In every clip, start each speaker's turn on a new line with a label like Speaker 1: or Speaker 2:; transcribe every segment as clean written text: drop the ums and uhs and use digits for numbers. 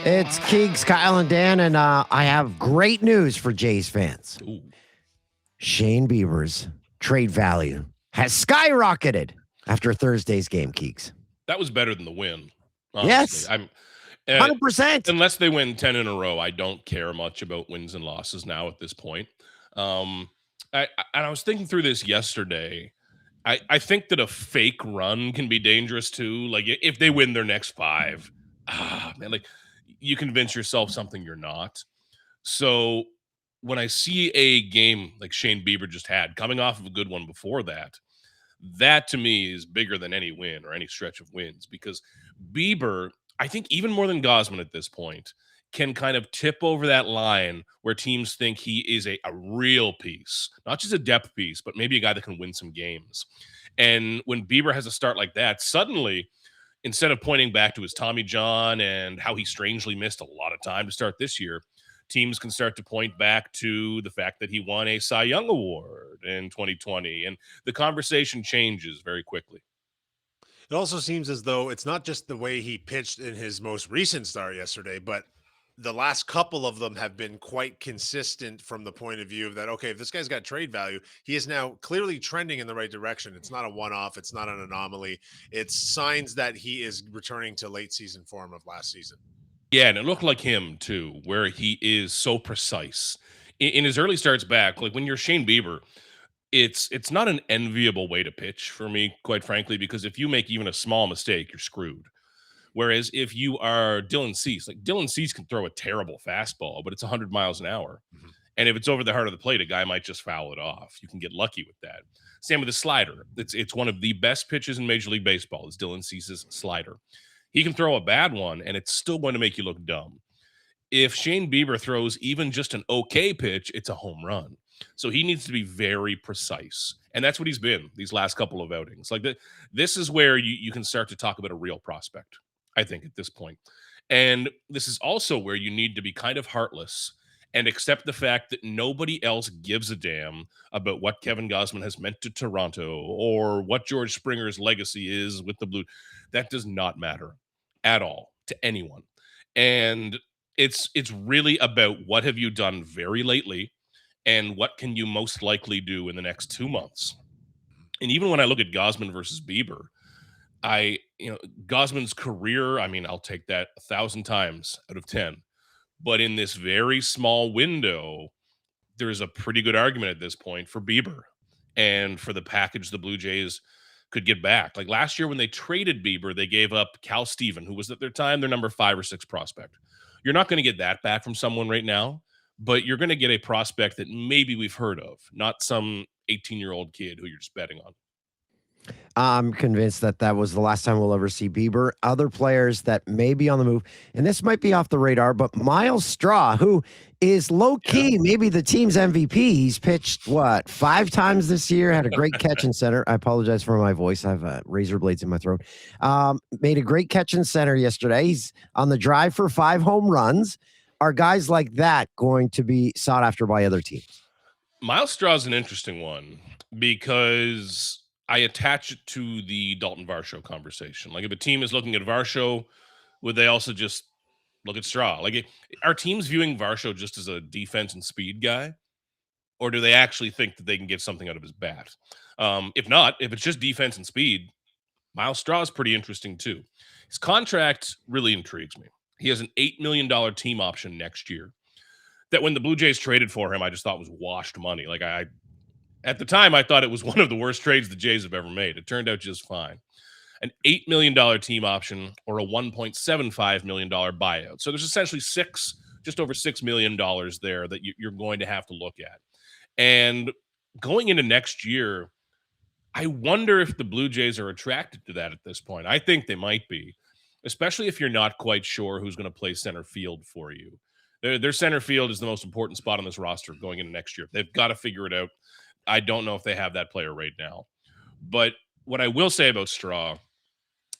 Speaker 1: It's Keegs, Kyle, and Dan, and I have great news for Jays fans.
Speaker 2: Ooh.
Speaker 1: Shane Bieber's trade value has skyrocketed after Thursday's game, Keegs.
Speaker 2: That was better than the win, honestly.
Speaker 1: Yes,
Speaker 2: I'm
Speaker 1: 100%.
Speaker 2: unless they win 10 in a row, I don't care much about wins and losses now at this point. Um, I was thinking through this yesterday. I think that a fake run can be dangerous too. Like if they win their next 5, man, like you convince yourself something you're not. So when I see a game like Shane Bieber just had, coming off of a good one before that, that to me is bigger than any win or any stretch of wins because Bieber, I think even more than Gosman at this point, can kind of tip over that line where teams think he is a real piece, not just a depth piece, but maybe a guy that can win some games. And when Bieber has a start like that, suddenly, instead of pointing back to his Tommy John and how he strangely missed a lot of time to start this year, teams can start to point back to the fact that he won a Cy Young Award in 2020. And the conversation changes very quickly.
Speaker 3: It also seems as though it's not just the way he pitched in his most recent start yesterday, but the last couple of them have been quite consistent from the point of view of that, okay, if this guy's got trade value, he is now clearly trending in the right direction. It's not a one-off. It's not an anomaly. It's signs that he is returning to late season form of last season.
Speaker 2: Yeah, and it looked like him too, where he is so precise. In his early starts back, like when you're Shane Bieber, it's not an enviable way to pitch for me, quite frankly, because if you make even a small mistake, you're screwed. Whereas if you are Dylan Cease, like Dylan Cease can throw a terrible fastball, but it's 100 miles an hour.
Speaker 3: Mhm.
Speaker 2: And if it's over the heart of the plate, a guy might just foul it off. You can get lucky with that. Same with the slider. It's one of the best pitches in Major League Baseball is Dylan Cease's slider. He can throw a bad one, and it's still going to make you look dumb. If Shane Bieber throws even just an okay pitch, it's a home run. So he needs to be very precise. And that's what he's been these last couple of outings. Like this is where you can start to talk about a real prospect, I think, at this point. And this is also where you need to be kind of heartless and accept the fact that nobody else gives a damn about what Kevin Gausman has meant to Toronto or what George Springer's legacy is with the Blue. That does not matter at all to anyone. And it's really about what have you done very lately and what can you most likely do in the next 2 months. And even when I look at Gausman versus Bieber, Gosman's career, I mean, I'll take that 1,000 times out of 10. But in this very small window, there's a pretty good argument at this point for Bieber and for the package the Blue Jays could get back. Like last year when they traded Bieber, they gave up Cal Steven, who was at their time their number 5 or 6 prospect. You're not going to get that back from someone right now, but you're going to get a prospect that maybe we've heard of, not some 18-year-old kid who you're just betting on.
Speaker 1: I'm convinced that that was the last time we'll ever see Bieber. Other players that may be on the move, and this might be off the radar, but Miles Straw, who is low-key maybe the team's MVP. He's pitched, 5 times this year, had a great catch in center. I apologize for my voice. I have razor blades in my throat. Made a great catch in center yesterday. He's on the drive for 5 home runs. Are guys like that going to be sought after by other teams?
Speaker 2: Miles Straw is an interesting one because I attach it to the Dalton Varsho conversation. Like if a team is looking at Varsho, would they also just look at Straw? Like are teams viewing Varsho just as a defense and speed guy? Or do they actually think that they can get something out of his bat? If not, if it's just defense and speed, Miles Straw is pretty interesting too. His contract really intrigues me. He has an $8 million team option next year that when the Blue Jays traded for him, I just thought was washed money. Like at the time, I thought it was one of the worst trades the Jays have ever made. It turned out just fine. An $8 million team option or a $1.75 million buyout. So there's essentially just over $6 million there that you're going to have to look at. And going into next year, I wonder if the Blue Jays are attracted to that at this point. I think they might be, especially if you're not quite sure who's going to play center field for you. Their center field is the most important spot on this roster going into next year. They've got to figure it out. I don't know if they have that player right now. But what I will say about Straw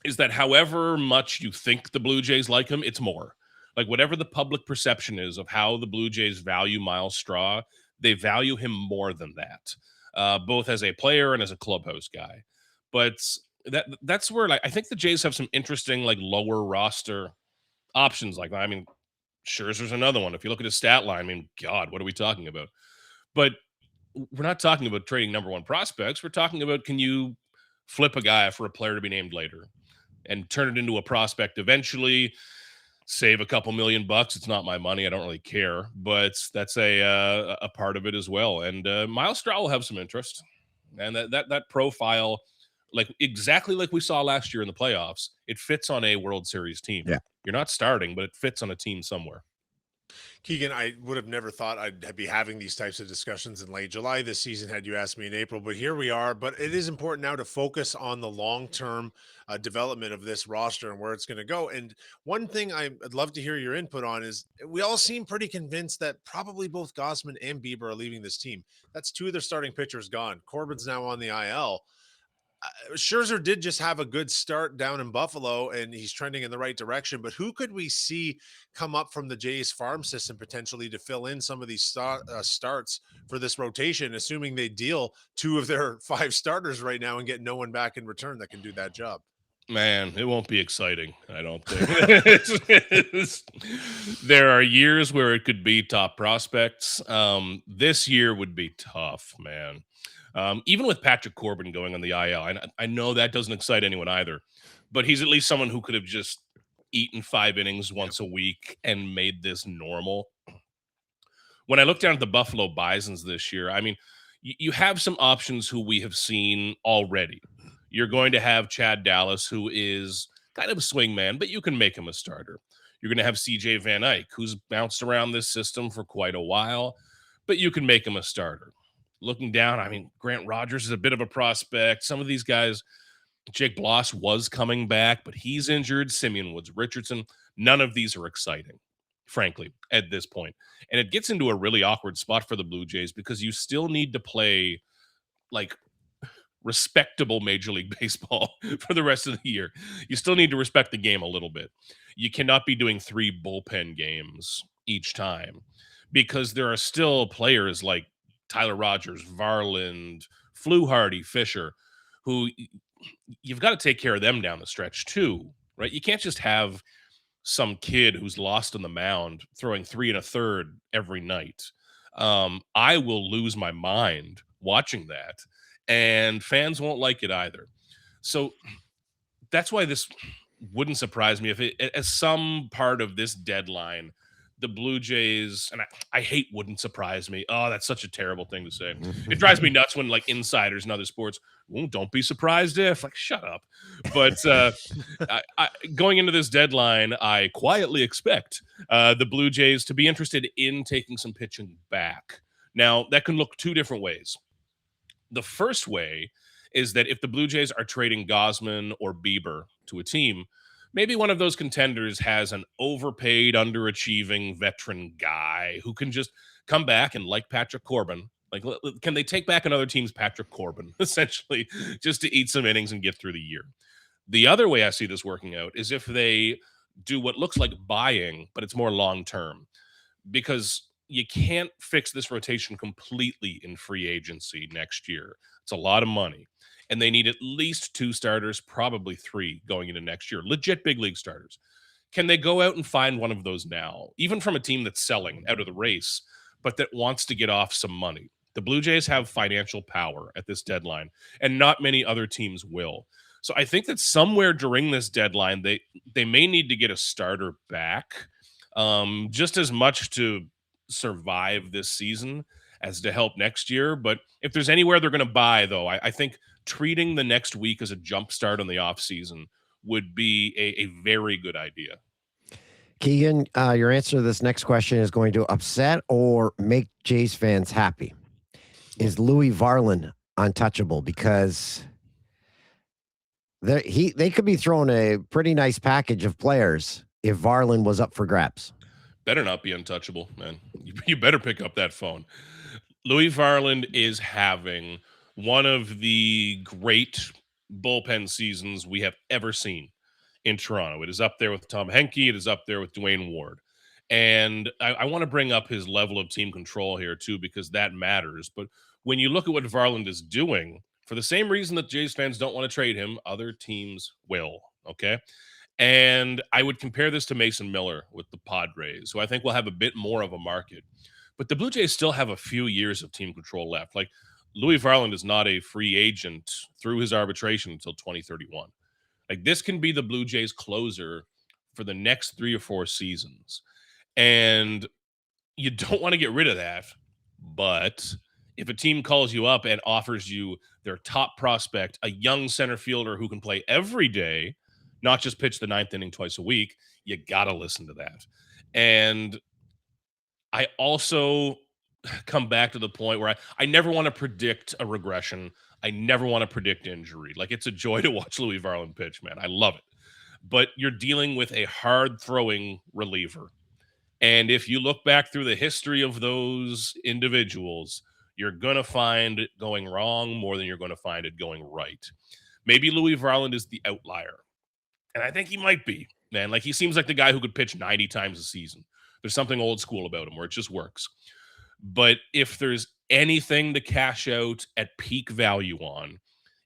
Speaker 2: is that however much you think the Blue Jays like him, it's more. Like whatever the public perception is of how the Blue Jays value Miles Straw, they value him more than that, both as a player and as a clubhouse guy. But that's where I think the Jays have some interesting lower roster options like that. I mean, Scherzer's another one. If you look at his stat line, I mean, God, what are we talking about? But we're not talking about trading number one prospects. We're talking about, can you flip a guy for a player to be named later and turn it into a prospect eventually, save a couple $1,000,000. It's not my money. I don't really care, but that's a part of it as well. And Miles Straw will have some interest, and that profile, like exactly like we saw last year in the playoffs, it fits on a World Series team.
Speaker 1: Yeah.
Speaker 2: You're not starting, but it fits on a team somewhere.
Speaker 3: Keegan, I would have never thought I'd be having these types of discussions in late July this season had you asked me in April, but here we are. But it is important now to focus on the long-term development of this roster and where it's going to go. And one thing I'd love to hear your input on is we all seem pretty convinced that probably both Gausman and Bieber are leaving this team. That's two of their starting pitchers gone. Corbin's now on the IL. Scherzer did just have a good start down in Buffalo, and he's trending in the right direction. But who could we see come up from the Jays farm system potentially to fill in some of these starts for this rotation, assuming they deal two of their 5 starters right now and get no one back in return that can do that job?
Speaker 2: Man, it won't be exciting, I don't think. There are years where it could be top prospects. This year would be tough, man. Even with Patrick Corbin going on the IL, I know that doesn't excite anyone either, but he's at least someone who could have just eaten 5 innings once a week and made this normal. When I look down at the Buffalo Bisons this year, I mean, you have some options who we have seen already. You're going to have Chad Dallas, who is kind of a swing man, but you can make him a starter. You're going to have CJ Van Eyck, who's bounced around this system for quite a while, but you can make him a starter. Looking down, I mean, Grant Rogers is a bit of a prospect. Some of these guys, Jake Bloss was coming back, but he's injured. Simeon Woods Richardson. None of these are exciting, frankly, at this point. And it gets into a really awkward spot for the Blue Jays because you still need to play like respectable Major League Baseball for the rest of the year. You still need to respect the game a little bit. You cannot be doing 3 bullpen games each time because there are still players like Tyler Rogers, Varland, Fluharty, Fisher, who you've got to take care of them down the stretch too, right? You can't just have some kid who's lost on the mound throwing 3 1/3 every night. I will lose my mind watching that, and fans won't like it either. So that's why this wouldn't surprise me if it, as some part of this deadline, the Blue Jays, and I hate wouldn't surprise me. Oh, that's such a terrible thing to say. It drives me nuts when like insiders in other sports, well, don't be surprised if, like, shut up. But going into this deadline, I quietly expect the Blue Jays to be interested in taking some pitching back. Now, that can look 2 different ways. The first way is that if the Blue Jays are trading Gausman or Bieber to a team, maybe one of those contenders has an overpaid, underachieving veteran guy who can just come back and, like Patrick Corbin, like, can they take back another team's Patrick Corbin, essentially, just to eat some innings and get through the year? The other way I see this working out is if they do what looks like buying, but it's more long-term, because you can't fix this rotation completely in free agency next year. It's a lot of money. And they need at least 2 starters, probably 3 going into next year. Legit big league starters. Can they go out and find one of those now, even from a team that's selling out of the race, but that wants to get off some money? The Blue Jays have financial power at this deadline, and not many other teams will. So I think that somewhere during this deadline, they may need to get a starter back, just as much to survive this season as to help next year. But if there's anywhere they're going to buy, though, I think treating the next week as a jump start on the offseason would be a very good idea.
Speaker 1: Keegan, your answer to this next question is going to upset or make Jays fans happy. Is Louis Varland untouchable? Because they could be throwing a pretty nice package of players if Varland was up for grabs.
Speaker 2: Better not be untouchable, man. You better pick up that phone. Louis Varland is having one of the great bullpen seasons we have ever seen in Toronto. It is up there with Tom Henke. It is up there with Dwayne Ward. And I want to bring up his level of team control here, too, because that matters. But when you look at what Varland is doing, for the same reason that Jays fans don't want to trade him, other teams will, okay? And I would compare this to Mason Miller with the Padres, who I think will have a bit more of a market. But the Blue Jays still have a few years of team control left. Like Louis Varland is not a free agent through his arbitration until 2031. Like this can be the Blue Jays closer for the next 3 or 4 seasons. And you don't want to get rid of that. But if a team calls you up and offers you their top prospect, a young center fielder who can play every day, not just pitch the 9th inning twice a week, you got to listen to that. And I also come back to the point where I never want to predict a regression. I never want to predict injury. Like it's a joy to watch Louis Varland pitch, man. I love it. But you're dealing with a hard throwing reliever. And if you look back through the history of those individuals, you're going to find it going wrong more than you're going to find it going right. Maybe Louis Varland is the outlier. And I think he might be, man. Like he seems like the guy who could pitch 90 times a season. There's something old school about him where it just works. But if there's anything to cash out at peak value on,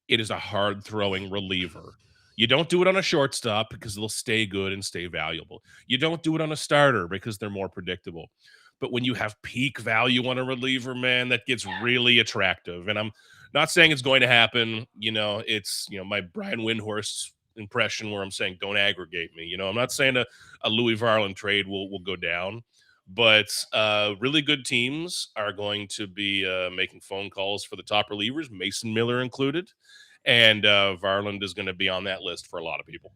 Speaker 2: it is a hard throwing reliever. You don't do it on a shortstop because they'll stay good and stay valuable. You don't do it on a starter because they're more predictable. But when you have peak value on a reliever, man, that gets really attractive. And I'm not saying it's going to happen. It's, my Brian Windhorst impression where I'm saying, don't aggregate me. I'm not saying a Louis Varland trade will go down. But really good teams are going to be making phone calls for the top relievers, Mason Miller included. And Varland is going to be on that list for a lot of people.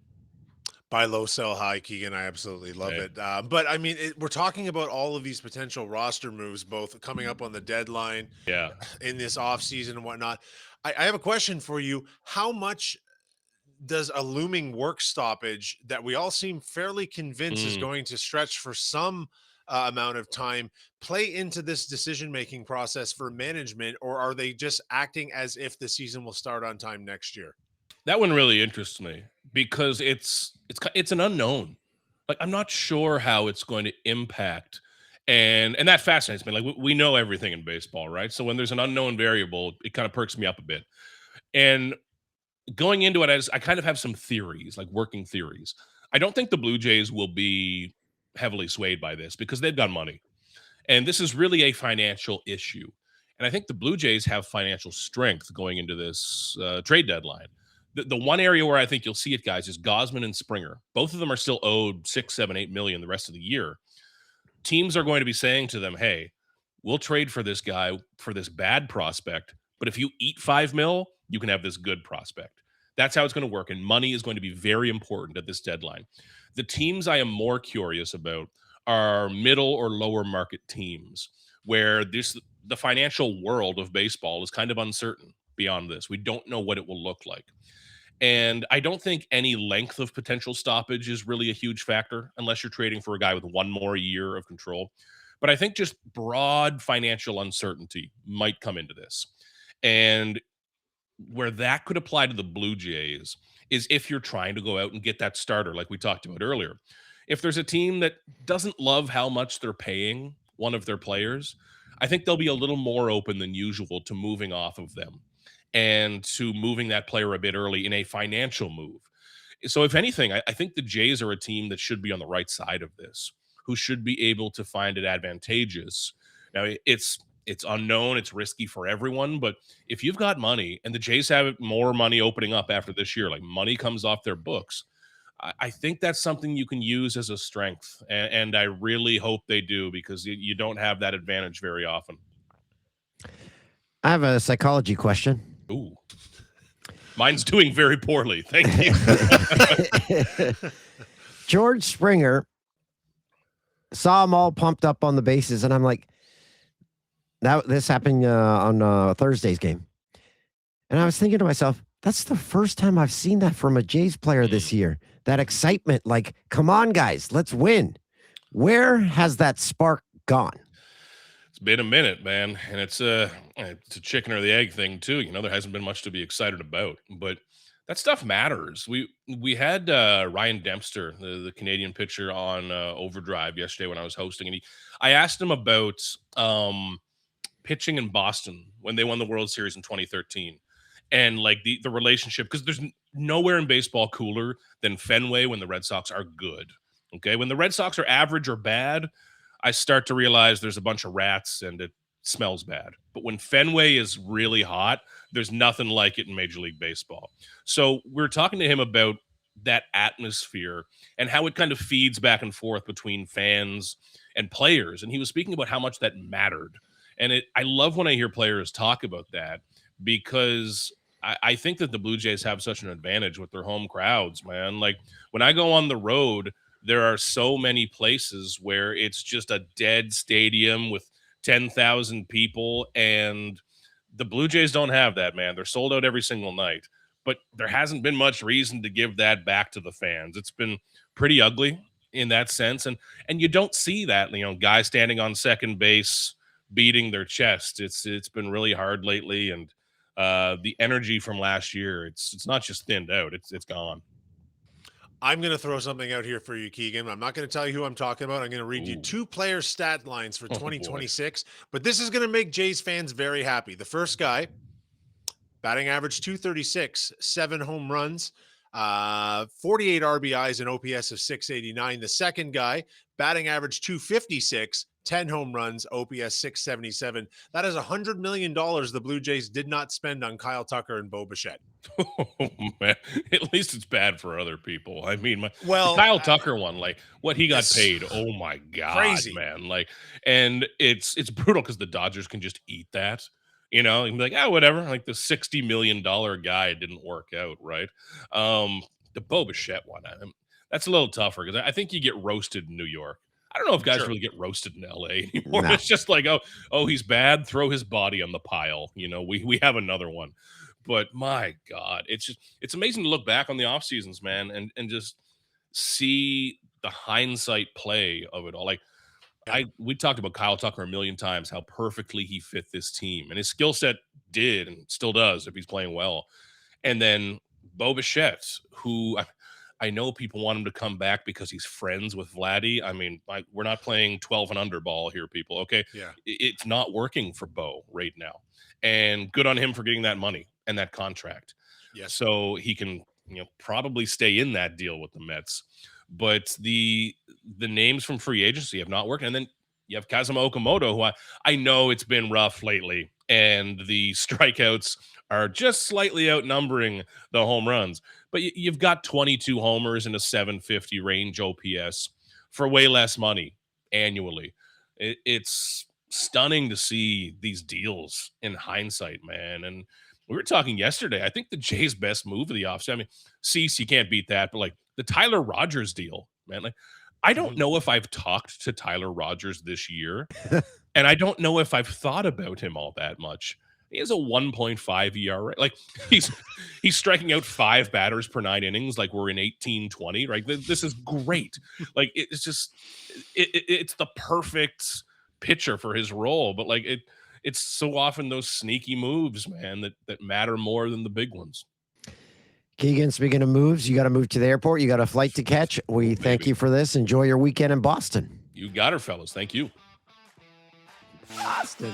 Speaker 3: Buy low, sell high, Keegan. I absolutely love it. But I mean, we're talking about all of these potential roster moves, both coming up on the deadline, in this offseason and whatnot. I have a question for you. How much does a looming work stoppage that we all seem fairly convinced is going to stretch for some amount of time play into this decision-making process for management, or are they just acting as if the season will start on time next year?
Speaker 2: That one really interests me because it's an unknown. Like I'm not sure how it's going to impact, and that fascinates me. Like we know everything in baseball, right? So when there's an unknown variable, it kind of perks me up a bit. And going into it, I kind of have some theories, like working theories. I don't think the Blue Jays will be heavily swayed by this because they've got money. And this is really a financial issue. And I think the Blue Jays have financial strength going into this trade deadline. The one area where I think you'll see it, guys, is Gausman and Springer. Both of them are still owed $6, $7, $8 million the rest of the year. Teams are going to be saying to them, hey, we'll trade for this guy for this bad prospect, but if you eat $5 million, you can have this good prospect. That's how it's going to work. And money is going to be very important at this deadline. The teams I am more curious about are middle or lower market teams where the financial world of baseball is kind of uncertain beyond this. We don't know what it will look like. And I don't think any length of potential stoppage is really a huge factor unless you're trading for a guy with one more year of control. But I think just broad financial uncertainty might come into this. And where that could apply to the Blue Jays is if you're trying to go out and get that starter like we talked about earlier. If there's a team that doesn't love how much they're paying one of their players, I think they'll be a little more open than usual to moving off of them and to moving that player a bit early in a financial move. So if anything, I think the Jays are a team that should be on the right side of this, who should be able to find it advantageous. Now, it's unknown, it's risky for everyone, but if you've got money and the Jays have more money opening up after this year, like money comes off their books, I think that's something you can use as a strength. And I really hope they do because you don't have that advantage very often.
Speaker 1: I have a psychology question.
Speaker 2: Ooh. Mine's doing very poorly. Thank you.
Speaker 1: George Springer saw them all pumped up on the bases, and I'm like, this happened on Thursday's game. And I was thinking to myself, that's the first time I've seen that from a Jays player this year. That excitement, like, come on, guys, let's win. Where has that spark gone?
Speaker 2: It's been a minute, man, and it's a chicken or the egg thing too. There hasn't been much to be excited about, but that stuff matters. We had Ryan Dempster, the Canadian pitcher, on Overdrive yesterday when I was hosting, and I asked him about pitching in Boston when they won the World Series in 2013, and like the relationship, because there's nowhere in baseball cooler than Fenway when the Red Sox are good. Okay, when the Red Sox are average or bad, I start to realize there's a bunch of rats and it smells bad. But when Fenway is really hot, there's nothing like it in Major League Baseball. So we're talking to him about that atmosphere and how it kind of feeds back and forth between fans and players. And he was speaking about how much that mattered. And I love when I hear players talk about that, because I think that the Blue Jays have such an advantage with their home crowds, man. Like when I go on the road, there are so many places where it's just a dead stadium with 10,000 people, and the Blue Jays don't have that, man. They're sold out every single night, but there hasn't been much reason to give that back to the fans. It's been pretty ugly in that sense, and you don't see that, guys standing on second base beating their chest. It's been really hard lately, and the energy from last year, it's not just thinned out, it's gone.
Speaker 3: I'm going to throw something out here for you, Keegan. I'm not going to tell you who I'm talking about. I'm going to read you
Speaker 2: Ooh.
Speaker 3: 2 player stat lines for
Speaker 2: Oh, boy.
Speaker 3: 2026, but this is going to make Jays fans very happy. The first guy, batting average 236, 7 home runs, 48 RBIs, and OPS of 689. The second guy, batting average 256, 10 home runs, OPS 677. That is $100 million the Blue Jays did not spend on Kyle Tucker and Bo Bichette.
Speaker 2: Oh, man. At least it's bad for other people. I mean, the
Speaker 3: Well,
Speaker 2: Kyle Tucker one, like what he got
Speaker 3: it's
Speaker 2: paid. Oh my God,
Speaker 3: crazy.
Speaker 2: man. Like, and it's brutal because the Dodgers can just eat that, you know, and be like, oh, whatever. Like the $60 million guy didn't work out, right? The Bo Bichette one, that's a little tougher because I think you get roasted in New York. I don't know if guys
Speaker 3: Sure.
Speaker 2: really get roasted in LA anymore.
Speaker 1: Nah.
Speaker 2: It's just like, oh, he's bad. Throw his body on the pile. You know, we have another one. But my God, it's amazing to look back on the off seasons, man, and just see the hindsight play of it all. Like we talked about Kyle Tucker a million times, how perfectly he fit this team, and his skill set did and still does if he's playing well. And then Bo Bichette, who I know people want him to come back because he's friends with Vladdy. I mean, we're not playing 12 and under ball here, people. Okay,
Speaker 3: Yeah.
Speaker 2: It's not working for Bo right now, and good on him for getting that money and that contract.
Speaker 3: Yes.
Speaker 2: So he can, probably stay in that deal with the Mets. But the names from free agency have not worked. And then you have Kazuma Okamoto, who I know it's been rough lately, and the strikeouts are just slightly outnumbering the home runs. But you've got 22 homers in a 750 range OPS for way less money annually. It's stunning to see these deals in hindsight, man. And we were talking yesterday. I think the Jays' best move of the offseason. I mean, Cease, you can't beat that, but like the Tyler Rogers deal, man. Like, I don't know if I've talked to Tyler Rogers this year, and I don't know if I've thought about him all that much. He has a 1.5 ERA. Like he's striking out 5 batters per 9 innings. Like we're in 18-20. Right, this is great. Like it's just it's the perfect pitcher for his role. But like it's so often those sneaky moves, man, that matter more than the big ones.
Speaker 1: Keegan, speaking of moves, you got to move to the airport. You got a flight to catch. We thank you for this. Enjoy your weekend in Boston.
Speaker 2: You got her, fellas. Thank you.
Speaker 1: Boston.